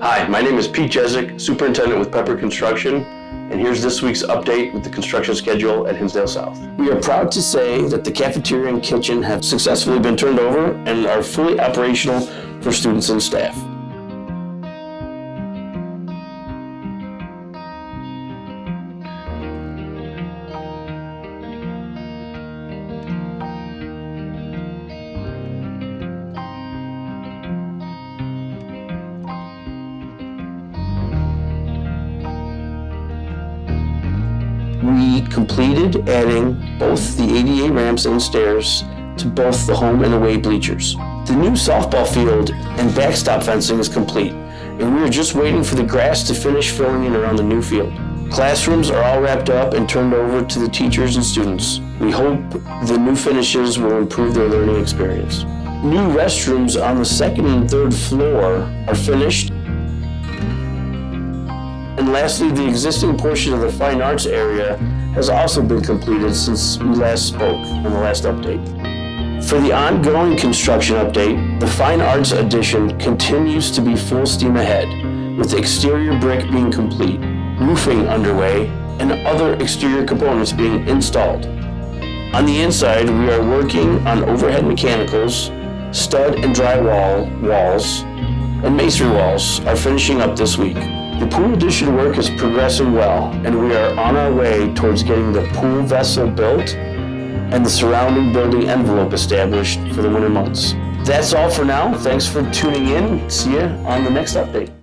Hi, my name is Pete Jezyk, Superintendent with Pepper Construction, and here's this week's update with the construction schedule at Hinsdale South. We are proud to say that the cafeteria and kitchen have successfully been turned over and are fully operational for students and staff. We completed adding both the ADA ramps and stairs to both the home and away bleachers. The new softball field and backstop fencing is complete, and we are just waiting for the grass to finish filling in around the new field. Classrooms are all wrapped up and turned over to the teachers and students. We hope the new finishes will improve their learning experience. New restrooms on the second and third floor are finished. And lastly, the existing portion of the fine arts area has also been completed since we last spoke in the last update. For the ongoing construction update, the fine arts addition continues to be full steam ahead, with the exterior brick being complete, roofing underway, and other exterior components being installed. On the inside, we are working on overhead mechanicals, stud and drywall walls, and masonry walls are finishing up this week. The pool addition work is progressing well, and we are on our way towards getting the pool vessel built and the surrounding building envelope established for the winter months. That's all for now. Thanks for tuning in. See you on the next update.